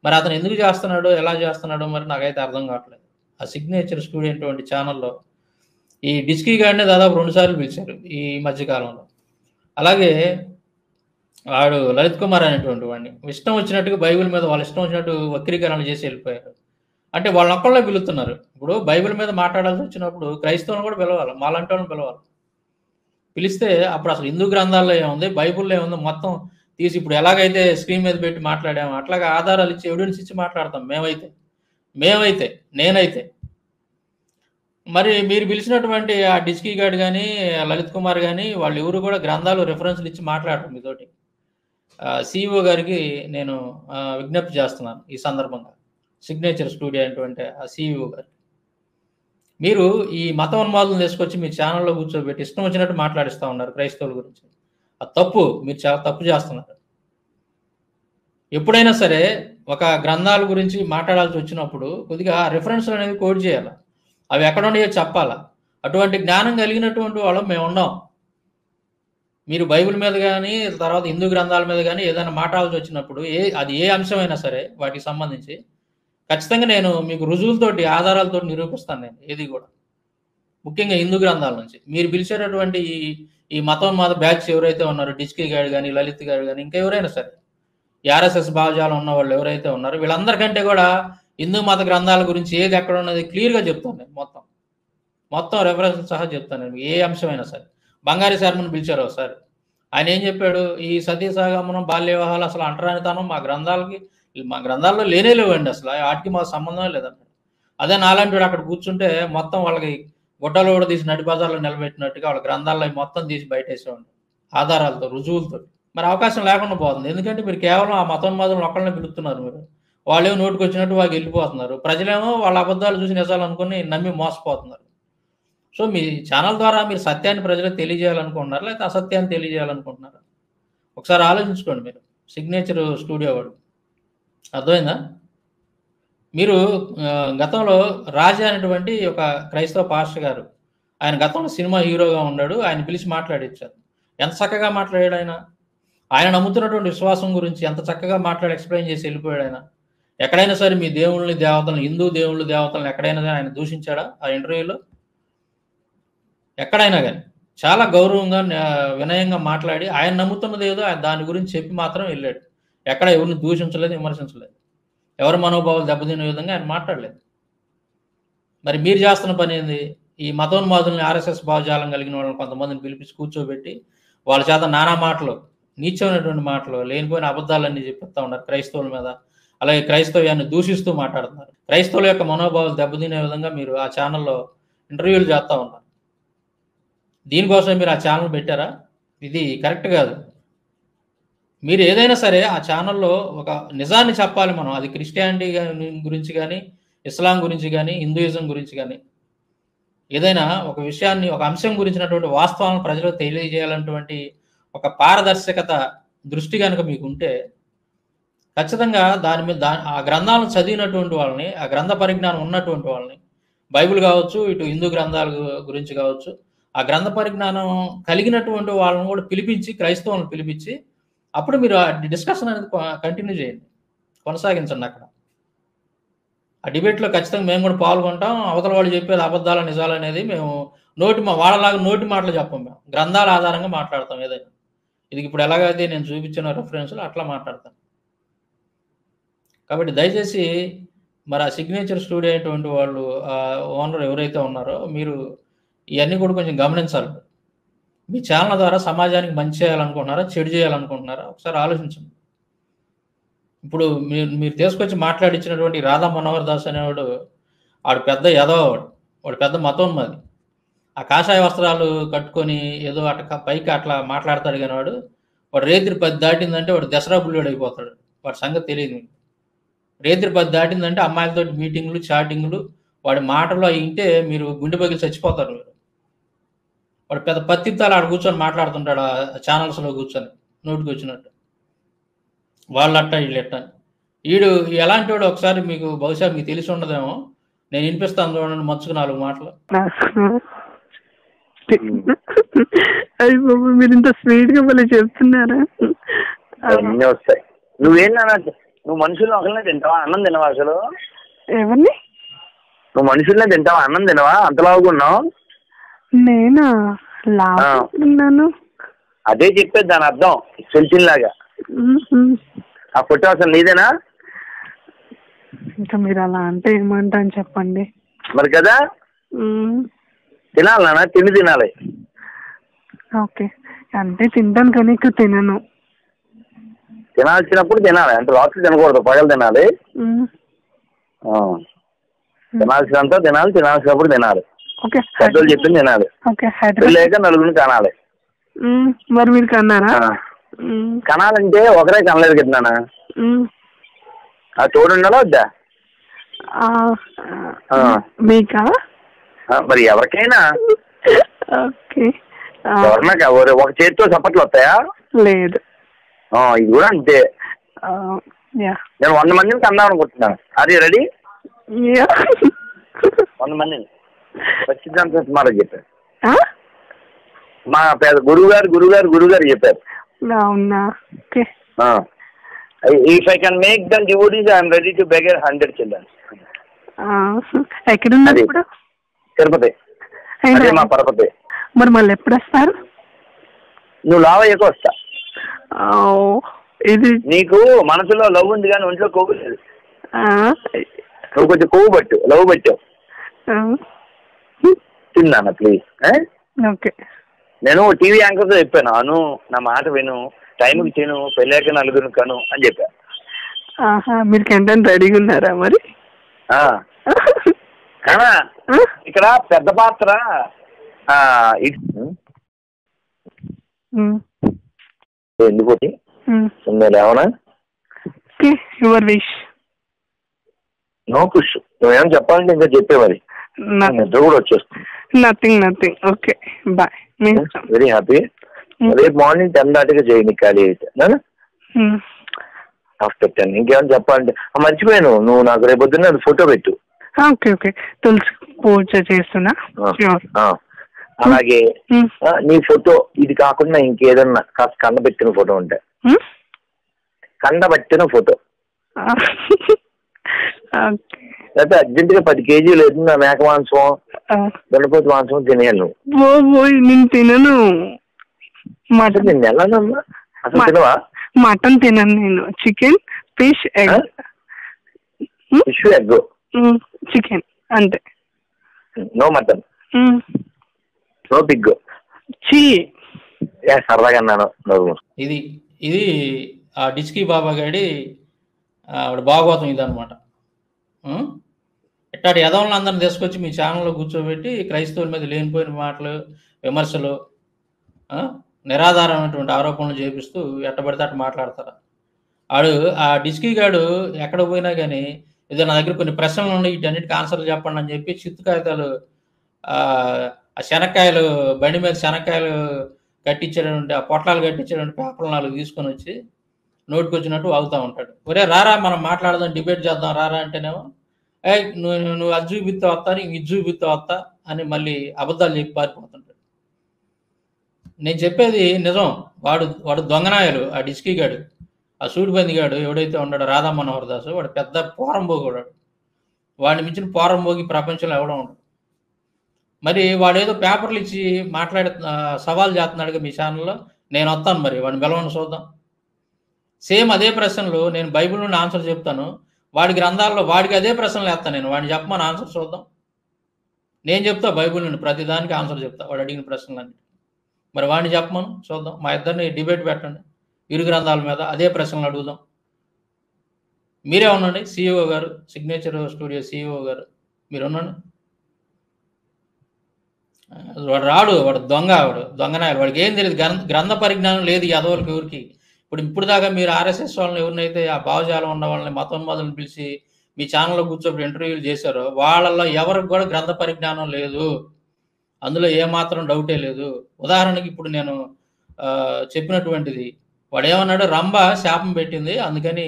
మరి అతను ఎందుకు చేస్తున్నాడో, ఎలా చేస్తున్నాడో మరి నాకైతే అర్థం కావట్లేదు. ఆ సిగ్నేచర్ స్టూడియో అటువంటి ఛానల్లో ఈ డిస్కీ గాడినే దాదాపు 2 సార్లు పిలిచారు ఈ మధ్య కాలంలో. అలాగే వాడు లలిత్ కుమార్ అనేటువంటి వాడిని ఇష్టం వచ్చినట్టుగా బైబిల్ మీద వాళ్ళ ఇష్టం వచ్చినట్టు వక్రీకరణలు చేసి వెళ్ళిపోయారు. అంటే వాళ్ళొక్కళ్ళే పిలుస్తున్నారు. ఇప్పుడు బైబిల్ మీద మాట్లాడాల్సి వచ్చినప్పుడు క్రైస్తవులను కూడా పిలవాలి, మాలాంటి వాళ్ళని పిలవాలి. పిలిస్తే అప్పుడు అసలు హిందూ గ్రంథాల్లో ఏముంది, బైబిల్లో ఏముంది మొత్తం తీసి ఇప్పుడు ఎలాగైతే స్క్రీన్ మీద పెట్టి మాట్లాడాము అట్లాగే ఆధారాలు ఇచ్చి ఎవిడెన్స్ ఇచ్చి మాట్లాడతాం మేమైతే నేనైతే. మరి మీరు పిలిచినటువంటి ఆ డిస్కీ గార్డ్ కానీ లలిత్ కుమార్ కానీ వాళ్ళు ఎవరు కూడా గ్రంథాలు రెఫరెన్స్లు ఇచ్చి మాట్లాడటం మీతోటి. సిఇఓ గారికి నేను విజ్ఞప్తి చేస్తున్నాను ఈ సందర్భంగా, సిగ్నేచర్ స్టూడియో అనేటువంటి ఆ సిఇఓ గారికి. మీరు ఈ మతోన్మాదులను తీసుకొచ్చి మీ ఛానల్లో కూర్చోబెట్టి ఇష్టం వచ్చినట్టు మాట్లాడిస్తూ ఉన్నారు క్రైస్తవుల గురించి. అది తప్పు, మీరు చాలా తప్పు చేస్తున్నారు. ఎప్పుడైనా సరే ఒక గ్రంథాల గురించి మాట్లాడాల్సి వచ్చినప్పుడు కొద్దిగా రెఫరెన్స్లు అనేవి కోడ్ చేయాలి, అవి ఎక్కడ ఉన్నాయో చెప్పాలా. అటువంటి జ్ఞానం కలిగినటువంటి వాళ్ళం మేము ఉన్నాం. మీరు బైబిల్ మీద కానీ తర్వాత హిందూ గ్రంథాల మీద కానీ ఏదైనా మాట్లాడాల్సి వచ్చినప్పుడు అది ఏ అంశమైనా సరే వాటికి సంబంధించి ఖచ్చితంగా నేను మీకు రుజువులతోటి ఆధారాలతో నిరూపిస్తాను. నేను ఏది కూడా ముఖ్యంగా హిందూ గ్రంథాల నుంచి మీరు పిలిచేటటువంటి ఈ మతోన్మాద బ్యాచ్ ఎవరైతే ఉన్నారో, డిస్కీ గారు కానీ లలిత్ గారు కానీ ఇంకా ఎవరైనా సరే ఆర్ఎస్ఎస్ భావజాలం ఉన్న వాళ్ళు ఎవరైతే ఉన్నారో వీళ్ళందరికంటే కూడా హిందూ మత గ్రంథాల గురించి ఏది ఎక్కడ ఉన్నది క్లియర్గా చెప్తాను నేను. మొత్తం రెఫరెన్స్ సహా చెప్తాను నేను, ఏ అంశమైనా సరే. బంగారీ శర్మను పిలిచారు ఒకసారి, ఆయన ఏం చెప్పాడు, ఈ సతీ సహగమనం బాల్య వివాహాలు అసలు అంటరానితనం మా గ్రంథాల్లో లేనే లేవండి, అసలు వాటికి మాకు సంబంధమే లేదన్నాడు. అదే నాలాంటి వాడు అక్కడ కూర్చుంటే మొత్తం వాళ్ళకి గుడ్డలు కూడా తీసి నడి బజార్లో నిలబెట్టినట్టుగా వాళ్ళ గ్రంథాల్లో మొత్తం తీసి బయటేసేవాడు ఆధారాలతో, రుజువులతో. మరి అవకాశం లేకుండా పోతుంది. ఎందుకంటే మీరు కేవలం ఆ మతోన్మాదులను ఒక్కళ్ళని పిలుస్తున్నారు. మీరు వాళ్ళేమో నోటికి వచ్చినట్టు వాళ్ళు వెళ్ళిపోతున్నారు, ప్రజలేమో వాళ్ళ అబద్ధాలు చూసి నిజాలు అనుకుని నమ్మి మోసపోతున్నారు. సో మీ ఛానల్ ద్వారా మీరు సత్యాన్ని ప్రజలకు తెలియజేయాలనుకుంటున్నారా లేకపోతే అసత్యాన్ని తెలియజేయాలనుకుంటున్నారా? ఒకసారి ఆలోచించుకోండి మీరు. సిగ్నేచర్ స్టూడియో వాడు, అర్థమైందా? మీరు గతంలో రాజా అనేటువంటి ఒక క్రైస్తవ పాస్టర్ గారు, ఆయన గతంలో సినిమా హీరోగా ఉన్నాడు, ఆయన పిలిచి మాట్లాడించారు. ఎంత చక్కగా మాట్లాడాడు ఆయన నమ్ముతున్నటువంటి విశ్వాసం గురించి ఎంత చక్కగా మాట్లాడి ఎక్స్ప్లెయిన్ చేసి వెళ్ళిపోయాడు ఆయన. ఎక్కడైనా సరే మీ దేవుళ్ళని దేవతలను, హిందూ దేవుళ్ళు దేవతలను ఎక్కడైనా సరే ఆయన దూషించాడా ఆ ఇంటర్వ్యూలో? ఎక్కడైనా కానీ చాలా గౌరవంగా వినయంగా మాట్లాడి ఆయన నమ్ముతున్నది ఏదో దాని గురించి చెప్పి మాత్రం వెళ్ళాడు. ఎక్కడ ఎవరిని దూషించలేదు, విమర్శించలేదు, ఎవరి మనోభావాలు దెబ్బతినే విధంగా ఆయన మాట్లాడలేదు. మరి మీరు చేస్తున్న పని ఏంది? ఈ మతోన్మాదుల్ని, ఆర్ఎస్ఎస్ భావజాలం కలిగిన వాళ్ళని కొంతమందిని పిలిపించి కూర్చోబెట్టి వాళ్ళ చేత నానా మాటలు, నీచమైనటువంటి మాటలు, లేనిపోయిన అబద్ధాలన్నీ చెప్పిస్తూ ఉన్నారు క్రైస్తవుల మీద. అలాగే క్రైస్తవ్యాన్ని దూషిస్తూ మాట్లాడుతున్నారు. క్రైస్తవుల యొక్క మనోభావాలు దెబ్బతినే విధంగా మీరు ఆ ఛానల్లో ఇంటర్వ్యూలు చేస్తూ ఉన్నారు. దీనికోసం మీరు ఆ ఛానల్ పెట్టారా? ఇది కరెక్ట్ కాదు. మీరు ఏదైనా సరే ఆ ఛానల్లో ఒక నిజాన్ని చెప్పాలి మనం. అది క్రిస్టియానిటీ గురించి కానీ, ఇస్లాం గురించి కానీ, హిందూయిజం గురించి కానీ, ఏదైనా ఒక విషయాన్ని, ఒక అంశం గురించినటువంటి వాస్తవాలను ప్రజలకు తెలియజేయాలన్నటువంటి ఒక పారదర్శకత దృష్టి కనుక మీకు ఉంటే ఖచ్చితంగా దాని మీద ఆ గ్రంథాలను చదివినటువంటి వాళ్ళని, ఆ గ్రంథ పరిజ్ఞానం ఉన్నటువంటి వాళ్ళని, బైబిల్ కావచ్చు, ఇటు హిందూ గ్రంథాల గురించి కావచ్చు, ఆ గ్రంథ పరిజ్ఞానం కలిగినటువంటి వాళ్ళని కూడా పిలిపించి, క్రైస్తవులను పిలిపించి అప్పుడు మీరు ఆ డిస్కషన్ అనేది కంటిన్యూ చేయండి, కొనసాగించండి. అక్కడ ఆ డిబేట్లో ఖచ్చితంగా మేము కూడా పాల్గొంటాం. అవతల వాళ్ళు చెప్పేది అబద్ధాల నిజాలు అనేది మేము వాళ్ళలాగా నోటి మాటలు చెప్పం, మేము గ్రంథాల ఆధారంగా మాట్లాడతాం. ఏదైనా ఇది ఇప్పుడు ఎలాగైతే నేను చూపించిన రెఫరెన్స్లు అట్లా మాట్లాడతాను. కాబట్టి దయచేసి మరి ఆ సిగ్నేచర్ స్టూడియో అయినటువంటి వాళ్ళు ఓనర్ ఎవరైతే ఉన్నారో మీరు ఇవన్నీ కూడా కొంచెం గమనించాలి. మీ ఛానల్ ద్వారా సమాజానికి మంచి చేయాలనుకుంటున్నారా, చెడు చేయాలనుకుంటున్నారా? ఒకసారి ఆలోచించండి. ఇప్పుడు మీరు తీసుకొచ్చి మాట్లాడించినటువంటి రాధా మనోహర్ దాస్ అనేవాడు, వాడు పెద్ద వాడు పెద్ద మతోన్మాది. ఆ కాషాయ వస్త్రాలు కట్టుకొని ఏదో పైకి అట్లా మాట్లాడతాడు కానీ వాడు రేత్రి 10 దాటిందంటే వాడు దసరా బుల్లుడు అయిపోతాడు. వాడి సంగతి తెలియదు. రేత్రి 10 దాటిందంటే అమ్మాయిలతో మీటింగ్లు, చాటింగ్లు, వాడి మాటలు అవి వింటే మీరు గుండె పగిలి చచ్చిపోతారు. వాడు పెద్ద పత్తిత్తాలు ఆడ కూర్చొని మాట్లాడుతుంటాడు ఆ ఛానల్స్లో కూర్చొని నోటికి వచ్చినట్టు. వాళ్ళట్ట వీళ్ళెట్ట. వీడు ఎలాంటి వాడు ఒకసారి మీకు బహుశా మీకు తెలిసి ఉండదేమో, నేను వినిపిస్తాను చూడండి మచ్చుకు 4 మాటలు. అయ్యి బాబు మీరు ఇంత స్వీట్ గా మళ్ళీ చెప్తున్నారా? అన్నీ వస్తాయి. నువ్వేంటన్నా నువ్వు మనుషుల్ని ఒకరినే తింటావా? అన్నం తినవా అసలు? ఎవరిని? నువ్వు మనుషుల్నే తింటావా? అన్నం తినవా? అంతలాగున్నావు. నేనా లాగున్నాను? అదే చెప్పేది దాని అర్థం, సెల్చిన్ లాగా. ఆ ఫోటో అసలు నీదేనా? ఇంకా మీరు అలా అంటే ఏమంటాను చెప్పండి. మరి కదా తినాలి నాన్న, తిండి తినాలి. ఓకే అంటే తింటాను కానీ ఎక్కువ తినను. తినాల్సినప్పుడు తినాలి, అంటే రాత్రి తినకూడదు, పగలు తినాలి. తినాల్సినంత తినాలి, తినాల్సినప్పుడు తినాలి. పెద్దలు చెప్పింది తినాలి. పెళ్ళాక నలుగురిని కనాలి. మరి మీరు కన్నారా? కనాలంటే ఒకరే కనలేదు కదా నాన్న, ఆ తోడు ఉండాలా వద్దా? మీకా? మరి ఎవరికైనా ఎవరన్నా ఒక చేతితో చప్పట్లు వస్తాయా? లేదు. ఇది కూడా అంతే. నేను 100 మందిని కన్నా అనుకుంటున్నాను. అది రెడీ? 100 మందిని ఖచ్చితంగా మాట చెప్పారు. మా పేద గురువు గారు చెప్పారు. If I can make them devotees I'm ready to beggar 100 children. ఎక్కడున్నారు ఇప్పుడు? తిరుపతి. అదే మా పరపతి. మరి మళ్ళీ ఎప్పుడు వస్తారు? నువ్వు లావయ్యకు వస్తా. ఇది నీకు మనసులో లవ్ ఉంది కానీ ఒంట్లో కొవ్వు లేదు. నువ్వు కొంచెం కొవ్వు పట్టు, లవ్ పట్టావు. తిన్నాను ప్లీజ్. ఓకే. నేను టీవీ యాంకర్ తో చెప్పాను, అను నా మాట విను, టైంకి తిను, పెళ్ళాక నలుగురు కను అని చెప్పా. మీరు కంటెంట్ రెడీగా ఉన్నారా మరి? ఇక్కడ పెద్ద పాత్ర ఎందుకు ఏమన్నా యువర్ విష్. No push. నువ్వేమో చెప్పాలంటే ఇంకా చెప్పే మరి నిద్ర కూడా వచ్చేస్తుంది. Nothing. Okay bye. Very happy. రేపు మార్నింగ్ 10 దాటిగా చేయండి ఖాళీ అయితే. ఆఫ్టర్ 10 ఇంకేమైనా చెప్పాలంటే మర్చిపోయాను, నువ్వు నాకు రేపు పొద్దున్న ఫోటో పెట్టు. ఓకే తులసి పూజ చేస్తున్నా. అలాగే నీ ఫోటో ఇది కాకుండా ఇంకేదన్నా కాస్త కండబెట్టిన ఫోటో ఉంటే, కండబెట్టిన ఫోటో లేకపోతే అర్జెంట్ గా 10 కేజీలు నా మేక మాంసం, గణపతి మాంసం తినేయాలి నువ్వు. నేను తినను. నేను ఎలానమ్మా అసలు తినవా? మటన్ తినను నేను. Chicken, fish, egg. Fish, egg, chicken అంతే. No mutton, no pig. సరదాగా అన్నాను. ఇది ఆ డిస్కీ బాబా గాడి భాగవతం ఇదనమాట. ఇట్లాంటి యదవులను అందరిని తీసుకొచ్చి మీ ఛానల్లో కూర్చోబెట్టి క్రైస్తవుల మీద లేనిపోయిన మాటలు, విమర్శలు, నిరాధారమైనటువంటి ఆరోపణలు చేపిస్తూ ఎట్టబడితే అట్ట మాట్లాడతారు. ఆ డిస్కీ గాడు ఎక్కడ పోయినా కానీ ఏదో నా దగ్గర కొన్ని ప్రశ్నలు ఉన్నాయి, వీటన్నిటికి ఆన్సర్లు చెప్పండి అని చెప్పి చిత్తు కాగితాలు, ఆ శనక్కాయలు బండి మీద శనక్కాయలు కట్టించేటువంటి, ఆ పొట్లాలు కట్టించేటువంటి పేపర్లు 4 తీసుకొని వచ్చి నోటికి వచ్చినట్టు వాగుతూ ఉంటాడు. ఒరే రారా మనం మాట్లాడదాం, డిబేట్ చేద్దాం రారా అంటేనేమో నువ్వు అది చూపిస్తా వస్తా, నీకు ఇది చూపిస్తా వస్తా అని మళ్ళీ అబద్ధాలు చెప్పి పారిపోతుంటాడు. నేను చెప్పేది నిజం. వాడు దొంగనాయలు. ఆ డిస్కీ గాడు, ఆ సూడిబంది గాడు ఎవడైతే ఉన్నాడో రాధా మనోహర్ దాసు, వాడు పెద్ద పోరంబోగుడాడు. వాడిని మించిన పోరంబోగి ప్రపంచంలో ఎవడో ఉండడు. మరి వాడేదో పేపర్లు ఇచ్చి సవాల్ చేస్తున్నాడుగా మీ ఛానల్లో. నేను వస్తాను మరి వాడిని బెలవని చూద్దాం. సేమ్ అదే ప్రశ్నలు నేను బైబిల్ నుండి ఆన్సర్ చెప్తాను, వాడి గ్రంథాల్లో వాడికి అదే ప్రశ్నలు వేస్తాను నేను. వాడిని చెప్పమని ఆన్సర్ చూద్దాం. నేను చెప్తా బైబిల్ నుండి ప్రతిదానికి ఆన్సర్ చెప్తా, వాడు అడిగిన ప్రశ్నలన్నీ. మరి వాడిని చెప్పమను చూద్దాం. మా ఇద్దరిని డిబేట్ పెట్టండి, ఇరు గ్రంథాల మీద అదే ప్రశ్నలు అడుగుదాం. మీరే ఉండండి CEO గారు, సిగ్నేచర్ స్టూడియో CEO గారు, మీరు ఉండండి. వాడు రాడు, వాడు దొంగనాయాలు. వాడికి ఏం తెలియదు, గ్రంథ పరిజ్ఞానం లేదు యదవులకి ఎవరికి. ఇప్పుడు దాకా మీరు RSS వాళ్ళని ఎవరినైతే ఆ భావజాలం ఉన్న వాళ్ళని మతోన్మాదులను పిలిచి మీ ఛానల్లో కూర్చోబెట్టి ఇంటర్వ్యూలు చేశారో వాళ్ళల్లో ఎవరికి కూడా గ్రంథ పరిజ్ఞానం లేదు. అందులో ఏమాత్రం డౌటే లేదు. ఉదాహరణకి ఇప్పుడు నేను చెప్పినటువంటిది, వాడు ఏమన్నాడు, రంభ శాపం పెట్టింది అందుకని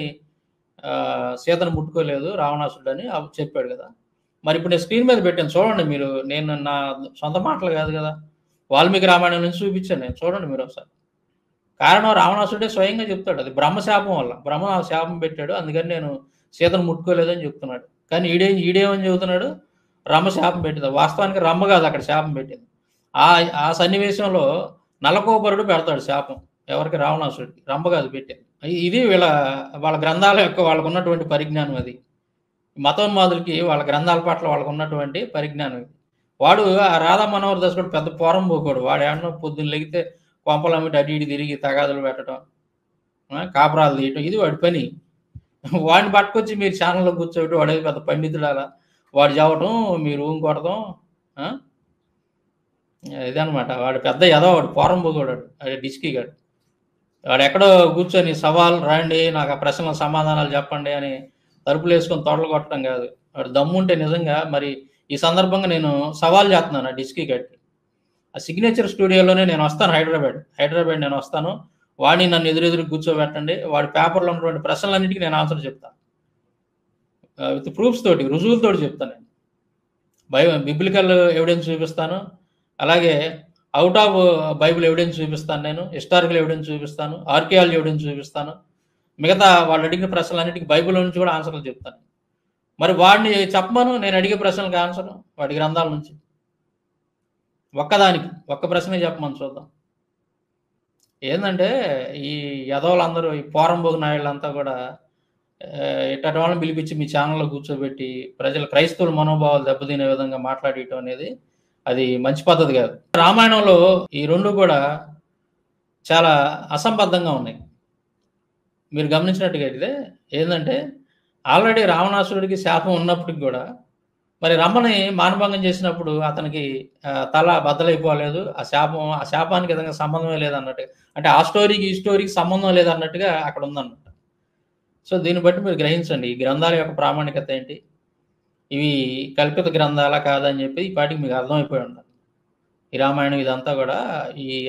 సీతను ముట్టుకోలేదు రావణాసుడు అని చెప్పాడు కదా. మరి ఇప్పుడు నేను స్క్రీన్ మీద పెట్టాను చూడండి మీరు, నేను నా సొంత మాటలు కాదు కదా, వాల్మీకి రామాయణం నుంచి చూపించాను నేను, చూడండి మీరు ఒకసారి. కారణం రావణాసుడే స్వయంగా చెప్తాడు, అది బ్రహ్మశాపం వల్ల, బ్రహ్మ నాకు శాపం పెట్టాడు అందుకని నేను సీతను ముట్టుకోలేదని చెప్తున్నాడు. కానీ ఈడేమని చెబుతున్నాడు, రమ్మ శాపం పెట్టింది. వాస్తవానికి రమ్మ కాదు అక్కడ శాపం పెట్టింది. ఆ సన్నివేశంలో నలకోబరుడు పెడతాడు శాపం ఎవరికి, రావణాసుడికి, రమ్మ కాదు పెట్టింది. ఇది వాళ్ళ గ్రంథాల యొక్క వాళ్ళకు ఉన్నటువంటి పరిజ్ఞానం. అది మతోన్మాదులకి వాళ్ళ గ్రంథాల పట్ల వాళ్ళకు ఉన్నటువంటి పరిజ్ఞానం. ఇది వాడు ఆ రాధా మనోహర్ దాస్ కూడా పెద్ద పోరం పోకూడు. వాడు ఏమన్నా పొద్దున్న లెగితే కొంపలు అమ్మిటి అటు ఇటు తిరిగి తగాదులు పెట్టడం, కాపురాలు తీయటం, ఇది వాడి పని. వాడిని పట్టుకొచ్చి మీరు ఛానల్లో కూర్చోబెట్టి వాడే పెద్ద పండితుడు అలా వాడు చదవటం, మీరు ఊం కొడతాం, ఇదనమాట. వాడు పెద్ద వాడు పోరం పోకూడాడు, అది డిస్కీ గాడు. వాడు ఎక్కడో కూర్చొని సవాల్ రండి నాకు ఆ ప్రశ్నల సమాధానాలు చెప్పండి అని తలుపులు వేసుకొని తొడలు కొట్టడం కాదు. వాడు దమ్ముంటే నిజంగా మరి ఈ సందర్భంగా నేను సవాల్ చేస్తున్నాను ఆ డిస్కీ గడికి. ఆ సిగ్నేచర్ స్టూడియోలోనే నేను వస్తాను, హైదరాబాద్ నేను వస్తాను, వాడిని నన్ను ఎదురెదురు కూర్చోబెట్టండి, వాడి పేపర్లో ఉన్నటువంటి ప్రశ్నలన్నిటికీ నేను ఆన్సర్ చెప్తాను, విత్ ప్రూఫ్స్ తోటి, రుజువులతోటి చెప్తాను. నేను బిబ్లికల్ ఎవిడెన్స్ చూపిస్తాను, అలాగే అవుట్ ఆఫ్ బైబిల్ ఎవిడెన్స్ చూపిస్తాను, నేను హిస్టారికల్ ఎవిడెన్స్ చూపిస్తాను, ఆర్కియాలజీ ఎవిడెన్స్ చూపిస్తాను, మిగతా వాళ్ళు అడిగిన ప్రశ్నలన్నిటికీ బైబిల్ నుంచి కూడా ఆన్సర్లు చెప్తాను. మరి వాడిని చెప్పమను, నేను అడిగే ప్రశ్నలకు ఆన్సర్ వాడి గ్రంథాల నుంచి ఒక్క ప్రశ్నే చెప్పమని చూద్దాం. ఏంటంటే ఈ యదవులందరూ, ఈ పోరంబోగు నాయుళ్ళంతా కూడా ఇట్టటి వాళ్ళని పిలిపించి మీ ఛానల్లో కూర్చోబెట్టి క్రైస్తవుల మనోభావాలు దెబ్బతినే విధంగా మాట్లాడటం అనేది అది మంచి పద్ధతి కాదు. రామాయణంలో ఈ రెండు కూడా చాలా అసంబద్ధంగా ఉన్నాయి. మీరు గమనించినట్టుగా అయితే ఏంటంటే ఆల్రెడీ రావణాసురుడికి శాపం ఉన్నప్పటికి కూడా మరి రమ్మని మానభంగం చేసినప్పుడు అతనికి తల బద్దలైపోలేదు. ఆ శాపానికి విధంగా సంబంధమే లేదన్నట్టుగా, అంటే ఆ స్టోరీకి ఈ స్టోరీకి సంబంధం లేదన్నట్టుగా అక్కడ ఉందన్నమాట. సో దీన్ని బట్టి మీరు గ్రహించండి ఈ గ్రంథాల యొక్క ప్రామాణికత ఏంటి, ఇవి కల్పిత గ్రంథాలా కాదని చెప్పి ఈ పాటికి మీకు అర్థమైపోయి ఉండాలి. ఈ రామాయణం ఇదంతా కూడా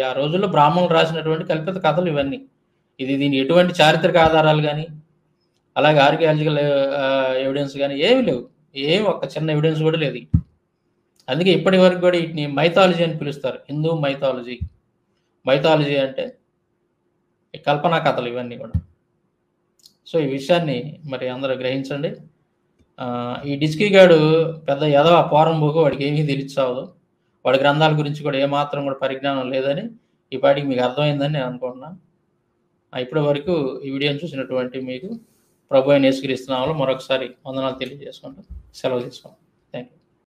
ఆ రోజుల్లో బ్రాహ్మణులు రాసినటువంటి కల్పిత కథలు ఇవన్నీ. దీని ఎటువంటి చారిత్రక ఆధారాలు కానీ అలాగే ఆర్కియాలజికల్ ఎవిడెన్స్ కానీ ఏమి లేవు, ఒక్క చిన్న ఎవిడెన్స్ కూడా లేదు. అందుకే ఇప్పటి వరకు కూడా వీటిని మైథాలజీ అని పిలుస్తారు, హిందూ మైథాలజీ అంటే కల్పనా కథలు ఇవన్నీ కూడా. సో ఈ విషయాన్ని మరి అందరూ గ్రహించండి. ఈ డిస్కీ గాడు పెద్ద ఎదవ పోరంబోకు, వాడికి ఏమీ తెలియచావదు, వాడి గ్రంథాల గురించి కూడా ఏమాత్రం కూడా పరిజ్ఞానం లేదని ఈ పాటికి మీకు అర్థమైందని నేను అనుకుంటున్నాను. ఇప్పటి వరకు ఈ వీడియోని చూసినటువంటి మీకు ప్రభు అయిన యేసుక్రీస్తు నామములో మరొకసారి వందనాలు తెలియజేసుకుంటూ సెలవు తీసుకుంటాం. Thank you.